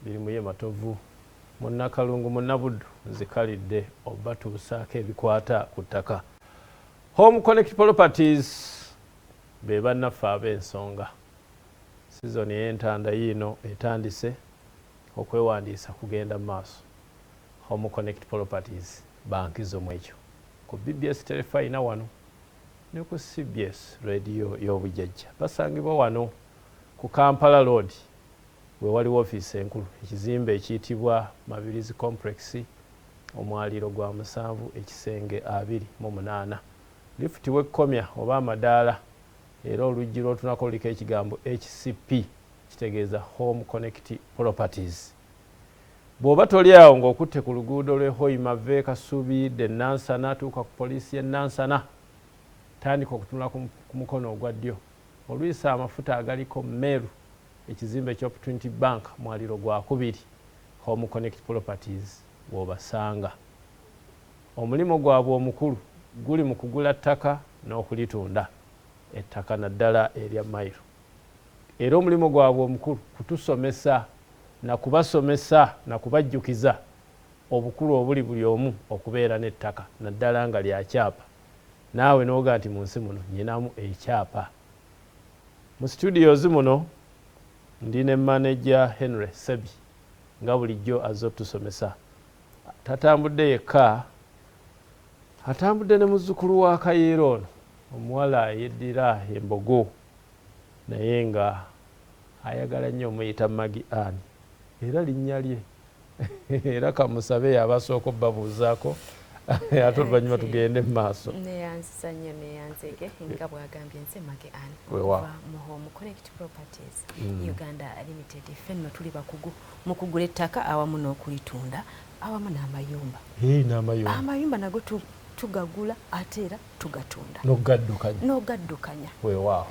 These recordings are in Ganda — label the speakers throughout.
Speaker 1: birimu ye matovu munnakalungu munnabuddu nzikalidde oba tubusaako ebikwata ku ttaka. Home Connect Properties be bannaffe ab'ensonga. Sizoni y'entanda yiino etandise okwewandiisa kugenda maaso. Home Connect Properties bankizo mwekyo ku BBS Terefayina wano ne ku CBS radio y'obujjajja. Basangibwa wano ku Kampala Road we waliwo ofiisi enkulu, ekizimbe ekiyitibwa Mabirizi Complex, omwaliro gwa 7 ekisenge 28. Lifuti wekkomya oba amadaala era oluggi lw'otunako luliko ekigambo HCP kitegeeza Home Connect Properties. Bw'oba toli awo ng'okutte ku luguudo lw'e Hoima ve Kasubi Nansana tuuka ku poliisi y'e Nansana, tandika okutunula ku mukono ogwa ddyo oluyisa amafuta agaliko Meru, ekizimbe ky'Opportunity Bank mwaliro gwa 2. Home Connect Properties w'obasanga. Omulimu gwabwe omukulu guli mu kugula ttaka n'okulitunda, ettaka naddala erya mayiro. Era omulimu gwabwe omukulu kutusomesa na kubasomesa na kubajjukiza obukulu obuli buli omu okubeera n'ettaka naddala nga lya kyapa. Naawe n'oga nti mu nsi muno nyinamu ekyapa. Mu studios muno ndi ne manager Henry Sebi nga bulijjo azze otusomesa. Tatambudde yekka, atambudde ne muzzukulu wa Kayiiro ono, omuwala yeddira embogo naye nga ayagala nnyo omuyita Magi Ani, era linnya lye era kamusabe yabasooka obbabuuzaako ate oluvannyuma tugende mu maaso.
Speaker 2: Neyanzisa nnyo neyanzege nga bwagambye nze Magi Ani mu Home Connect Properties Uganda Limited. Ffenno tuli bakugu mu kugula ettaka awamu n'okulitunda awamu n'amayumba. Amayumba nago tugagula ate era tugatunda n'ogaddukanya.
Speaker 1: Weewaawo.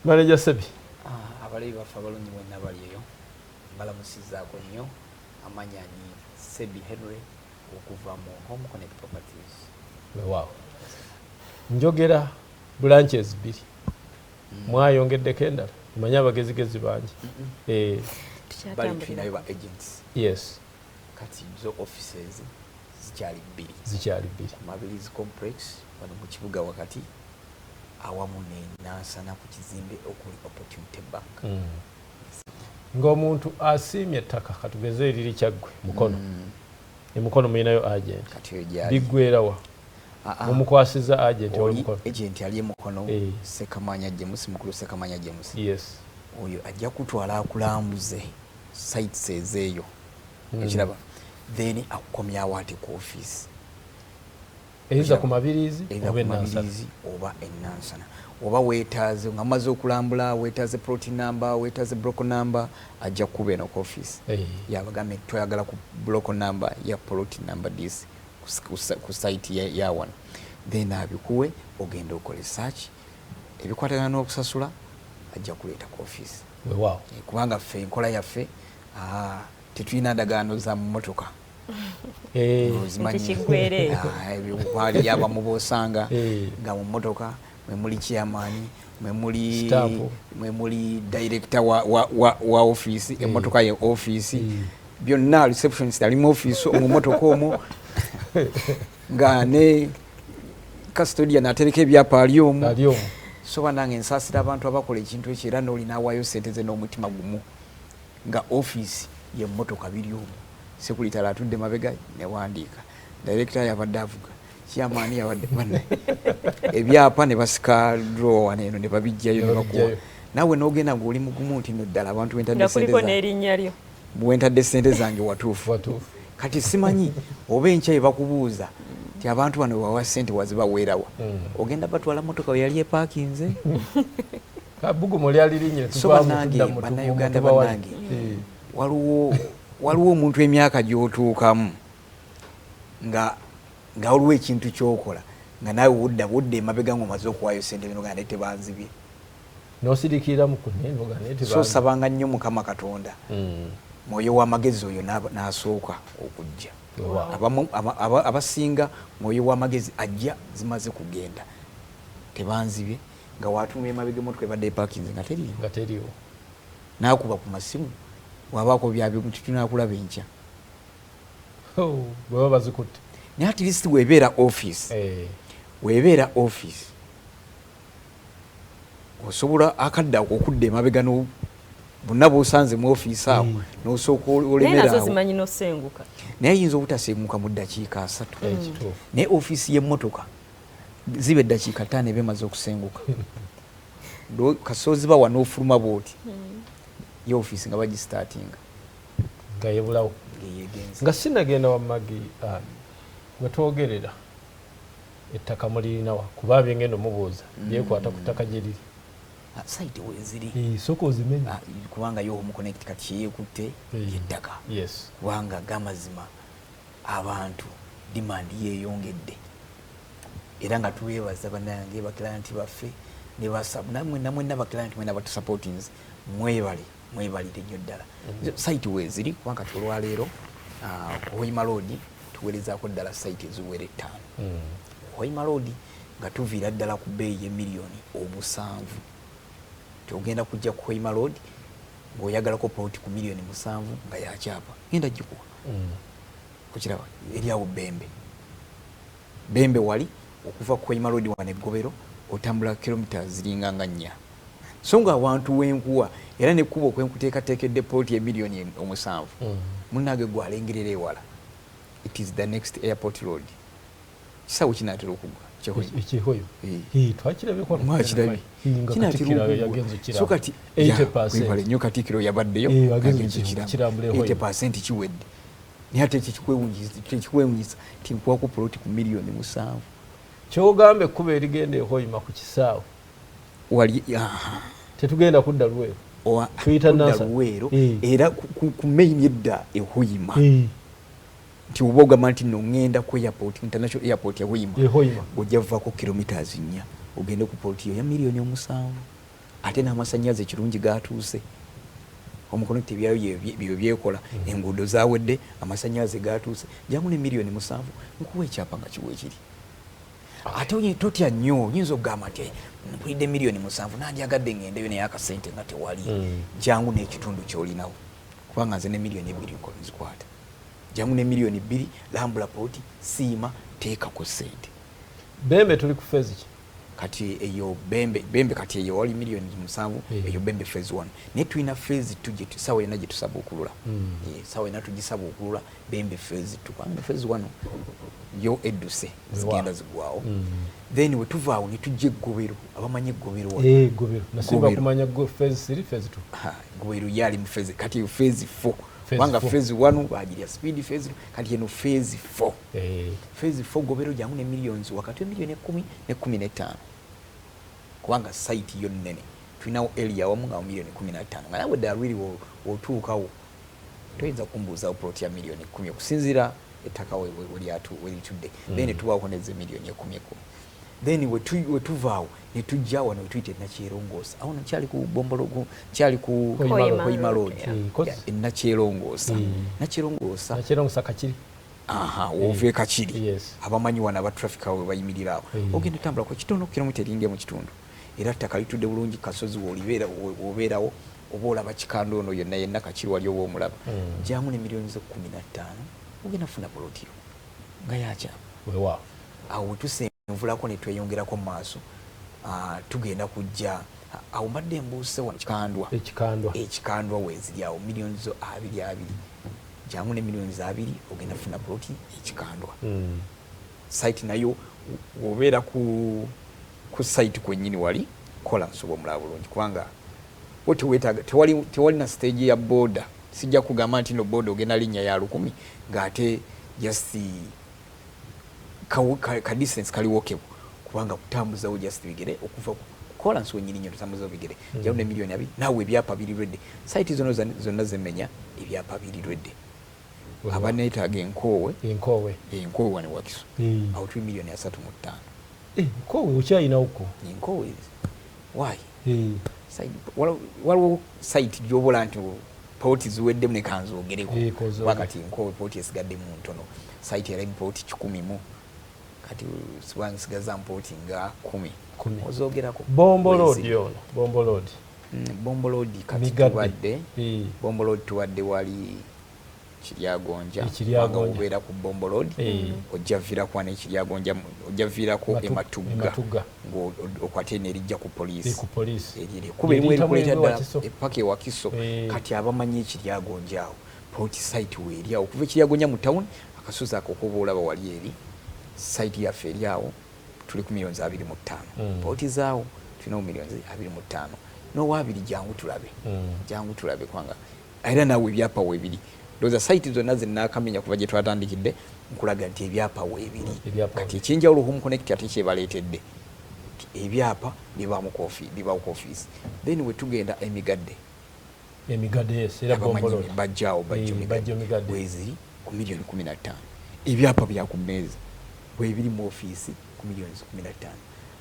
Speaker 1: Manager Sebi.
Speaker 3: Abalabi baffe abalungi bonna bali eyo mbalamusizaako nnyo. Amanya ni Sebi Henry okuva mu Home Connect Properties.
Speaker 1: Weewaawo. Njogera branches 2. Mwayongeddeko endala? Manya abagezigezi bangi.
Speaker 3: Bali tulinayo ba agents.
Speaker 1: Yes.
Speaker 3: Kati zo offices zikyali 2. Mabirizi Complex wano mu kibuga wakati awamu ne Nansana ku kizimbe okuli Opportunity Bank.
Speaker 1: Ng'omuntu asiimye ettaka katugeze eriri kyaggwe mukono. Emukono muyinayo agent. Biggwerawa. Mumukwasiza agent w'omukono.
Speaker 3: Agent ali mukono Sekamanya James, mukulu Sekamanya James.
Speaker 1: Yes.
Speaker 3: Oyo ajja kutwala akulambuze sites ezeeyo. Ekiraba. Then akukomya wati ku office.
Speaker 1: Eiza ku Mabirizi
Speaker 3: oba Nansana. Oba weetaaze ng'amaze okulambula, weetaaze plot number, weetaaze block number, ajja kuba eno ku office. Yabagambe twayagala ku block number ya plot number this ku site ya one. Then abikuwe ogenda okole search. Ebikwatagana n'okusasula ajja kuleeta ku office.
Speaker 1: Weewaawo.
Speaker 3: Kubanga ffe enkola yaffe tetulina ndagaano za mmotoka.
Speaker 2: Ekikigwere.
Speaker 3: Ebikwali yaba mu bosanga nga mu mmotoka mwe muli chairman, mwe muli director wa office, emmotoka ya office. Byonna receptionist ali mu office mu mmotoka omwo nga ne custodian atereka ebyapa ali omwo. So banange nsasira abantu abakola ekintu ekyo era n'olina awaayo ssente ze n'omutima gumu nga office ye mmotoka biri omwo. Security atudde mabega ne wandiika. Director yabadde avuga. Chairman yabadde banne. Ebyapa ne basika drawer eno ne babijjayo ne bakuwa. Nawe n'ogenda ng'oli mugumu nti no ddala abantu wentadde ssente zange.
Speaker 2: N'erinnya lyo.
Speaker 3: Wentadde ssente zange watuufu. Kati simanyi oba enkya ye bakubuuza nti abantu bano bawa ssente wazibaweerawa. Ogenda batwala mmotoka we yali eparkinze.
Speaker 1: Kabugumu lyali linnya
Speaker 3: bannayuganda bannange. Waliwo omuntu emyaka gy'otuukamu nga waliwo ekintu ky'okola nga naawe wudde emabega ng'omaze okuwaayo ssente bino nga tebanzibye.
Speaker 1: N'osirikira mu kunengo nga tebanzibye.
Speaker 3: So sabanga nnyo Mukama Katonda. Mwoyo w'amagezi oyo n'asooka okujja. Abasinga mwoyo w'amagezi ajja zimaze kugenda. Tebanzibye nga waatumye emabega emmotoka ebadde eparkinze nga teriiwo. N'akuba ku masimu wabako byabyo tunakulaba enkya
Speaker 1: bwe bazikutte
Speaker 3: naye at least webeera office osobola akadda okudda emabega bonna b'osanze mu ofiisi awo n'osooka olemeraawo naye ayinza obutasenguka mu ddakiika 3 naye ofiisi y'emmotoka ziba eddakiika 5 eba emaze okusenguka kasoozi bawa n'ofuluma bwoti ye ofiisi nga bagistartinga
Speaker 1: nga yebulawo nga sinagenda wammagi nga twogerera ettaka mulirinawa kuba byengenda omubuuza byekwata ku ttaka gye liri
Speaker 3: site weziri
Speaker 1: soko zimenya
Speaker 3: kubanga yo omuconnect kati yekutte yettaka kubanga gamazima abantu demand yeyongedde era nga tuweebaza bannange baklanti baffe ne basabu namwe n'abaklanti mwena batusupportings mwebalire nnyo ddala site weziri kubanga olwaleero Hoima Road tuweerezaako ddala site eziwere 5 Hoima Road nga tuviira ddala ku bbeeyi ye miliyoni 7 togenda kujja ku Hoima Road ng'oyagalako ploti ku miliyoni 7 nga yakyapa genda gikuwa kukiraba eri awo Bembe wali okuva ku Hoima Road wane Ggobero otambula kilomita ziringa nga 4 so nga abantu wenkuwa era nekkuba okwenkuteekateekedde ploti ye miliyoni 7 munnage gwalengerera ewala it is the next airport road kisawo kinaatera okugwa
Speaker 1: ekihoyo twakirabeko
Speaker 3: so kati 80% nnyo Katikkiro yabaddeyo 80% kiwedde naye ate tekikwewunyisa tinkuwako ploti ku miliyoni 7
Speaker 1: kyogambe ekkuba erigenda ehoyima ku kisaawe
Speaker 3: wali
Speaker 1: tetugenda kudda Luweero tuyita
Speaker 3: Luweero era ku main edda ehoyima nti oba ogamba nti nongenda ku airport international airport ya Hoima ojja vako kilometers 4 ogende ku port ya miliyoni 7 ate n'amasannyalaze ekirungi gatuuse omuconnect byayo byekola enguudo zawedde amasannyalaze gatuuse jangu ne miliyoni 7 nkuwa ekyapa nga kiwe kiri ate onye totya nnyo nyinza okugamba nti mpulidde miliyoni 7 nanjagadde ngendeyo naye akasente nga tewali jangu n'ekitundu kyolinawo kubanga nze ne miliyoni 2 nzikwata jangu ne miliyoni 2 lambula ploti siima teeka ku sente
Speaker 1: Bembe tuli ku phase ki
Speaker 3: kati eyo Bembe kati eyo wali miliyoni 7 eyo Bembe phase 1 ne tuina phase 2 gye sawa ena gye tusaba okulula sawa ena tugisaba okulula Bembe phase 2 kubanga phase 1 yo edduse zigenda zigwawo then we tuvaawo ne tujje Ggobero abamanyi Ggobero
Speaker 1: Ggobero nasimba kumanya phase 3 phase 2
Speaker 3: Ggobero yali mu phase kati yo phase 4 kubanga phase 1 bagiria speed phase 2 kati eno phase 4 phase 4 Ggobero jangu ne millions wakati wa miliyoni 10 ne 15 kubanga site yo nene tuinawo area wamu nga miliyoni 15 nga nawe dalwiri wotuukawo toyinza kumbuuza plot ya miliyoni 10 okusinzira ettaka welitudde then tubaako neze miliyoni 10 then we tuvaawo ne tujja wano we tuyita Nakyerongoosa awo nakyali ku Bombologo kyali ku Hoima Road Nakyerongoosa
Speaker 1: Nakyerongoosa Kakiri
Speaker 3: wove Kakiri abamanyi wana aba traffic awo bayimirira awo ogenda tambula ku kitono kilomita eringe mu kitundu era ttaka litudde bulungi kasozi wobeerawo oba olaba kikando ono yonna yenna Kakiri wali oba omulaba jangu ne miliyoni 15 ogenda funa plotiro nga yakyapa awo tusenvulako ne tweyongerako mu maaso tugenda kujja awo mbadde mbuuse wano ekikandwa weziri awo miliyoni 2 jangu ne miliyoni 2 ogenda funa ploti ekikandwa site nayo wobeera ku site kwennyini wali kola nsoba omulaba bulungi kubanga tewali na stage ya boda sijja kugamba nti no boda ogenda linnya ya 10 ng'ate just ka distance kaliwokebo kubanga kutambuzawo just bigere okuva kola nso nyinyi nyo tutambuzawo bigere jangu ne miliyoni 2 nawe ebyapa biri ready site zonna zemmenya ebyapa biri ready abaneetaaga enkoowe wane Wakiso awo tuli miliyoni 3.5
Speaker 1: enkoowe okyayina uko
Speaker 3: enkoowe why waliwo site gyobola nti poti ziweddemu ne kanzoogereko wakati enkoowe poti esigaddemu ntono site era poti 10 kati siwangi sigaza mpoti nga 10 ozoogerako
Speaker 1: Bombo Road
Speaker 3: Bombolodi kati tuwadde Bombolodi tuwadde wali Kiryagonja wanga ubeera ku Bombolodi ojja vira kwa ne Kiryagonja ojja vira ko Ematuga okwate nerijja ku police erire kube mwe kuleeta epake wa Kiso kati abamanyi Kiryagonja awo port site weeri awo kuva Kiryagonja mu town akasuza akokuba olaba wali eri site ya feri awo tuli ku milioni 25 port zaawo tulina milioni 25 no wabiri jangu tulabe kwanga era nawe byapa webiri doza site zonna zinnakamenya kuva gye twatandikidde nkulaga nti ebyapa webiri kati ekinjawulo home connect ate kyebaletedde ebyapa biba mu office then we tugenda emigadde
Speaker 1: era Bombolodi
Speaker 3: bajjawo migadde wezi ku milioni 15 ebyapa bya ku meza webiri mu office ku milioni 15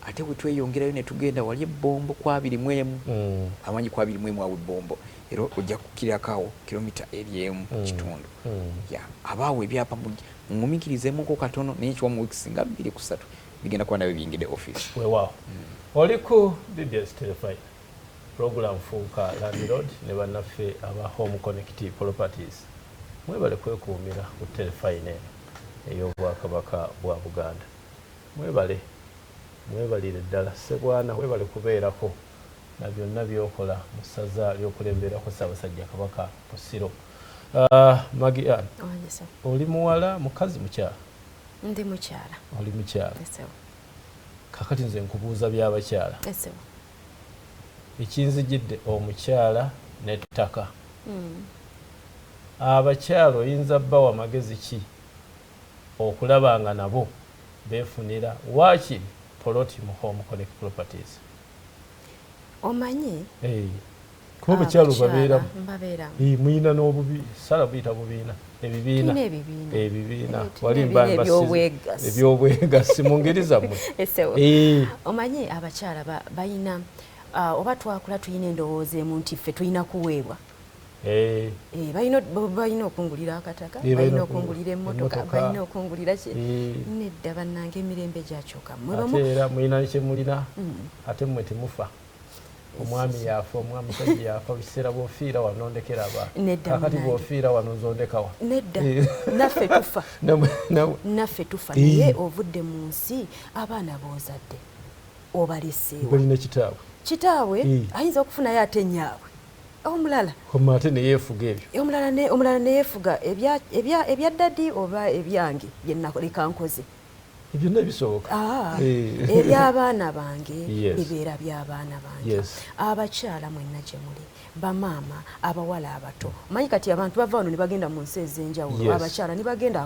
Speaker 3: ate we tweyongerayo ne tugenda wali Bombo kwa 21 amanyi kwa 21 awe Bombo ero ojja kukirakawo kilomita eryemu kitundu ya abawe byapa mumikirizeemu ko katono n'ekyo mu weeks nga 2 ku 3 bigenda kuba nawe bingide office
Speaker 1: wow oliku BBS Terefayina program fuuka landlord ne bannaffe aba home connect properties mwebale kwekuumira ku Terefayina ey'Obwakabaka bwa Buganda mwebalire ddala Ssebwana webale kubeerako na byonna byokola mu ssaza ly'okulemberako Ssaabasajja Kabaka Pusiro. Magi oli muwala mukazi mukyala?
Speaker 2: Ndi mukyala.
Speaker 1: Oli mukyala? Kakati nze nkubuuza by'abakyala. Ekinzijidde omukyala n'ettaka. Abakyala oyinza bbawa magezi ki okulaba nga nabo beefunira waakiri poloti mu home connect properties?
Speaker 2: Omanyi
Speaker 1: kuba abakyala babeeramu muyina n'obubi sala buyita bubiina ebibiina wali ebyobwegassi mu ngeri zammwe.
Speaker 2: Omanyi abakyala bayina oba twakula tuyina endowooza emu nti ffe tulina kuweebwa. Balina okungulira akataka, balina okungulira emmotoka, balina okungulira ki. Nedda bannange emirembe gyakyuka.
Speaker 1: Ate era mulina kyemulina ate mmwe temufa. Omwami yafa, omusajja yafa, biseera bw'ofiira wano ndekera aba. Kakati bw'ofiira wano nzondekawa.
Speaker 2: Nedda naffe tufa. Naffe tufa naye ovudde mu nsi abaana boozadde obaleseewo.
Speaker 1: Balina kitaawe.
Speaker 2: Kitaawe ayinza okufunayo ate nnyaawe. Omulala
Speaker 1: ate neyeefuga ebyo.
Speaker 2: Omulala neyeefuga ebya ddadi oba ebyange bye nakoleka nkoze.
Speaker 1: Byonna bisoboka.
Speaker 2: Eby'abaana bange bibeera by'abaana bange. Abakyala mwenna gye muli bamaama abawala abato. Manyi kati abantu bava wano ne bagenda mu nsi ez'enjawulo. Abakyala ne bagenda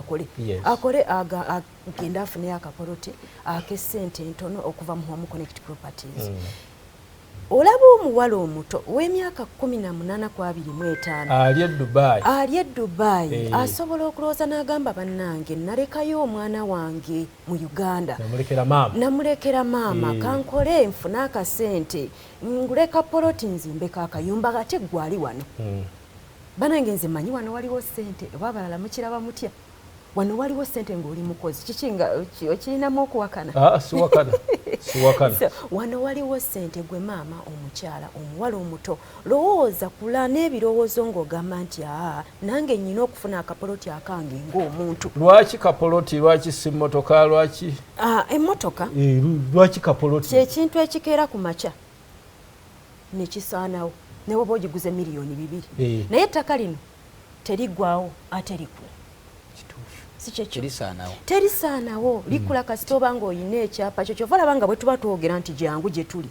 Speaker 2: akole agenda afuneyo akapoloti ak'essente entono okuva mu home connect properties. Olaba omuwala omuto w'emyaka 18 ku 25 ali e Dubai asobola okulowooza n'agamba bannange nalekayo omwana wange mu Uganda namulekera maama kankole nfune akasente nguleka poloti nzimbeko akayumba ate gwali wano banange nze manyi wano waliwo ssente oba abalala mukiraba mutya wano waliwo ssente ng'oli mukozi kiki nga okirinamu okuwakana? Siwakana. Wano waliwo ssente gwe maama omukyala omuwala omuto lowooza kula n'ebirowoozo ng'ogamba nti nange nnyina okufuna akapoloti akange ng'omuntu.
Speaker 1: Lwaki kapoloti? Lwaki si mmotoka? Lwaki
Speaker 2: emmotoka?
Speaker 1: Lwaki kapoloti?
Speaker 2: Kyekintu ekikeera ku makya nekisaanawo ne woba ogiguze milioni 2 naye ettaka lino teriggwawo ate likula. Terisaanawo likula kasita oba ng'olina ekyapa kyo kyova olaba nga bwe tuba twogera nti jangu gye tuli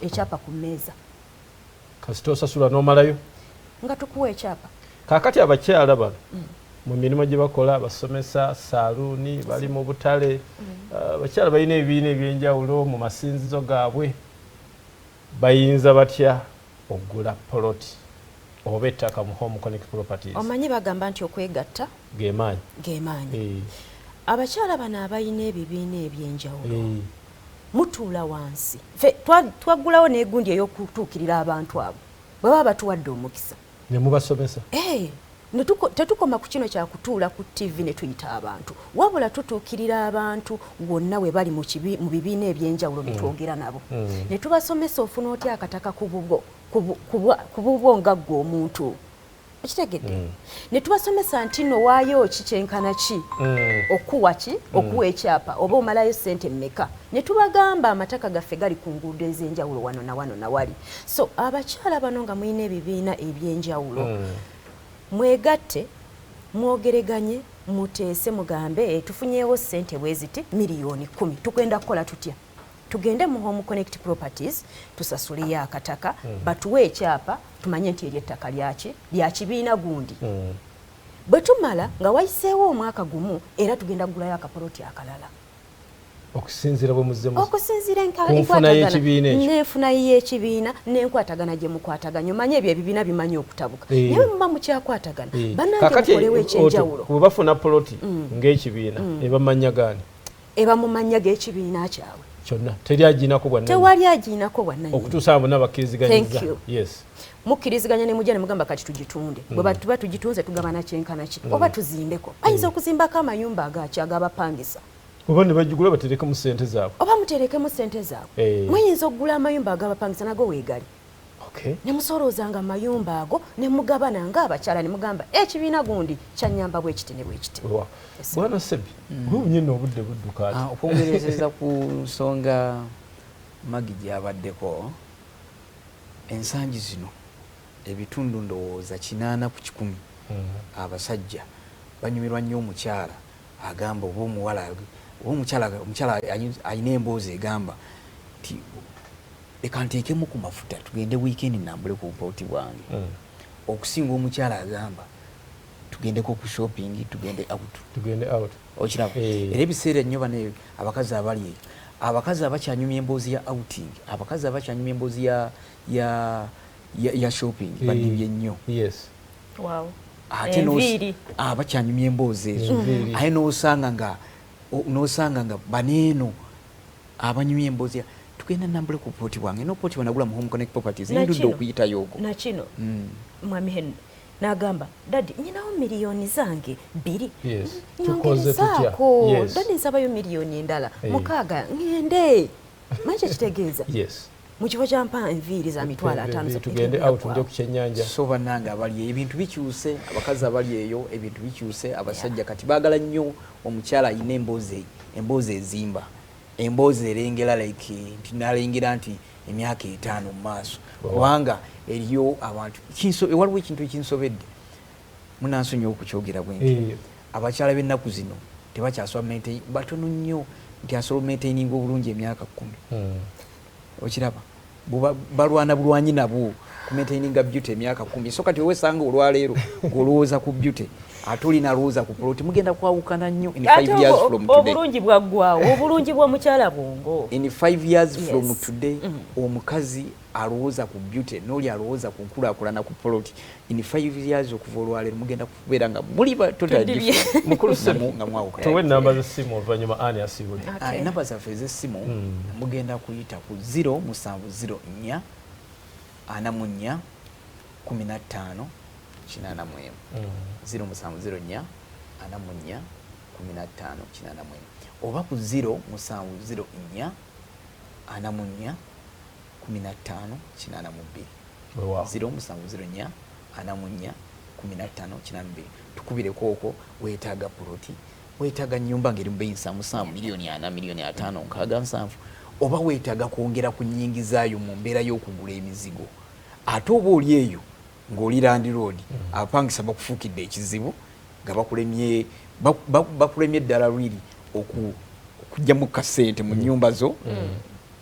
Speaker 2: ekyapa ku mmeeza
Speaker 1: kasita osasula n'omalayo
Speaker 2: nga tukuwa ekyapa.
Speaker 1: Kaakati abakyala bano mu mirimu gye bakola basomesa saaluuni bali mu butale abakyala balina ebibiina ebyenjawulo mu masinzizo gaabwe bayinza batya okugula poloti oba ettaka mu home connect properties?
Speaker 2: Omanyi bagamba nti okwegatta geemaanyi. Abakyala bano abalina ebibiina ebyenjawulo mutuula wansi ffe twaggulawo n'egundi ey'okutuukirira abantu abo bwe baba batuwadde omukisa
Speaker 1: ne mubasomesa.
Speaker 2: Tetukoma ku kino kyakutuula ku TV ne tuyita abantu wabula tutuukirira abantu wonna we bali mu bibiina ebyenjawulo ne twogera nabo ne tubasomesa ofuna otya akataka ku bubwo kububonga gwo omuntu kitegedde ne tubasomesa nti no waayo kikyenkana ki okuwa ki okuwa ekyapa oba omalayo ssente mmeka ne tubagamba amataka gaffe gali ku nguudo ez'enjawulo wano na wano na wali so abakyala bano nga mulina ebibiina eby'enjawulo mwegatte mwogereganye muteese mugambe tufunyeewo ssente bweziti miliyoni 10 tugenda kukola tutya tugende mu Home Connect Properties tusasuleyo akataka batuwe ekyapa tumanye nti ery'ettaka lya kibiina gundi bwe tumala nga wayiseewo omwaka gumu era tugenda kugulayo akapoloti akalala
Speaker 1: okusinziira bwe muzzemu
Speaker 2: okusinziira n'enfuna y'ekibiina n'enkwatagana gye mukwataganya omanye ebyo ebibiina bimanyi okutabuka naye muba mukyakwatagana bannange mukolewo ekyenjawulo
Speaker 1: bwe bafuna poloti ng'ekibiina eba manya gaani
Speaker 2: eba mu mannya g'ekibiina kyabwe
Speaker 1: kyonna tewali
Speaker 2: agiinako bwannaye
Speaker 1: okutuusa abo n'abakkiriziganyizza
Speaker 2: yes mukkiriziganya ne mujja ne mugamba kati tugitunde bwe tuba tugitunze tugabana kyenkana ki oba tuzimbeko bayinza okuzimbako amayumba agaki agabapangisa
Speaker 1: oba ne bagigula baterekemu ssente zaabwe
Speaker 2: oba muterekemu ssente zaabwe muyinza okugula amayumba agabapangisa nago weegali ne musoloozanga amayumba ago ne mugabana ng'abakyala ne mugamba ekibiina gundi kyanyamba bwe kiti ne bwe kiti
Speaker 1: bwana Sebi nyine obudde budduka ati
Speaker 3: okwongereza ku nsonga Magi gyabaddeko ensangi zino ebitundu ndowooza 80 ku 100 abasajja banyumirwa nnyo omukyala agamba oba omukyala alina emboozi egamba nti leka nteekemu ku mafuta tugende wiikendi nambule ku bupooti bwange okusinga omukyala agamba tugendeko ku shopping tugende out okiraba era ebiseera nnyo bano abakazi abali eyo abakazi abakyanyumya emboozi ya outing abakazi abakyanyumya emboozi ya shopping badibye nnyo ate abakyanyumya emboozi ezo aye n'osanga nga baneeno abanyumya emboozi tugenda nambule ku pooti bwange nopooti bwanagula mu Home Connect Properties ndudde okuyitayo ogwo
Speaker 2: nakino mwami Hen nagamba dadi nyinawo miliyoni zange 2 nyongerezaako dadi nsabayo miliyoni endala 6 ngende manje kitegeeza mu kifo kya mpa enviiri za mitwalo 5
Speaker 1: tugende out ndio ku kyennyanja
Speaker 3: so bannange abali ebintu bikyuse abakazi abali eyo ebintu bikyuse abasajja kati baagala nnyo omukyala ayina emboozi ezimba emboozi erengera like nti nalengera nti emyaka 5 mu maaso kubanga eriyo abantu waliwo ekintu ekinsobedde munansonyiwa okukyogera bwenti abakyala b'ennaku zino tebakyasoma batono nnyo nti asobola maintaininga obulungi emyaka 10 okiraba balwana bulwanyi nabo ku maintaininga beauty emyaka 10 so kati wesanga olwaleero ng'olowooza ku beauty ate olina lowooza ku poloti mugenda kwawukana nnyo in 5 years from today
Speaker 2: obulungi bwaggwawo obulungi bw'omukyala bwongo
Speaker 3: in 5 years from today omukazi alowooza ku beauty n'oli alowooza ku nkulaakulana ku poloti in 5 years okuva olwaleero mugenda kubeera nga muli totally
Speaker 1: mukulu Sebi nga mwawukana tuwe namba z'essimu oluvannyuma ani asiibuli
Speaker 3: namba zaffe ez'essimu mugenda kuyita ku 0704 44 15 kinana mwemu 0704 44 15 kinana mwemu oba ku 0704 44 15 kinana mubiri 0704 44 15 kinana mubiri tukubireko okwo weetaaga poloti weetaaga nnyumba ngeri mu beyinsamusamu miliyoni 4 miliyoni 5 nkaaga nsanvu oba weetaaga kwongera ku nnyingi zaayo mu mbeera y'okugula emizigo ate oba oli eyo ng'oli Land Road abapangisa bakufuukidde ekizibu nga bakulemye eddala lwiri okugyamu kasente mu nnyumba zo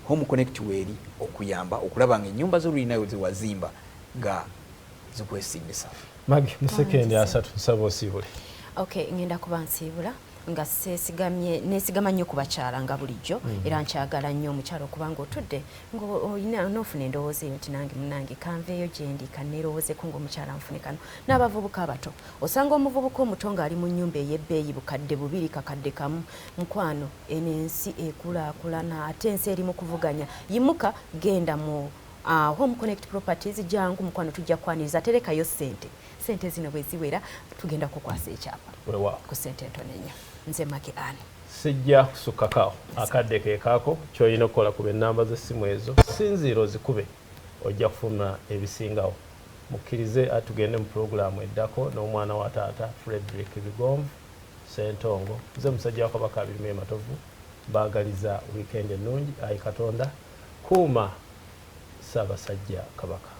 Speaker 3: Home Connect weeri okuyamba okulaba nga ennyumba zo lulinayo zewazimba nga zikwesimbisa
Speaker 1: Magi mu sekendi 3 nsaba osiibule
Speaker 2: ngenda kuba nsiibula nga nesigama nnyo ku bakyala nga bulijjo era nkyagala nnyo omukyala okubanga otudde ng'ofuna endowooza eyo nti nange munange kanveeyo gye ndi kanneerowoozeko ng'omukyala nfune kano n'abavubuka abato osanga omuvubuka omuto ng'ali mu nnyumba ey'ebbeeyi bukadde 2 kakadde kamu mukwano eno ensi ekulaakulana ate ensi eri mu kuvuganya yimuka genda mu Home Connect Properties jangu mukwano tujja kwaniriza terekayo sente zino bwe ziwera tugenda kukwasa ekyapa ku sente entono ennyo nze Magi Ani
Speaker 1: sijja kusukakaawo akadde ke kaako ky'olina okukola kuba ennamba z'essimu ezo sinziira ozikube ojja kufuna ebisingawo. Mukkirize atugende mu programu eddako n'omwana wa taata Frederick Bigomvu Sentongo. Nze musajja wa Kabaka abirime matovu baagaliza weekend ennungi. Ayi Katonda kuuma Ssaabasajja Kabaka.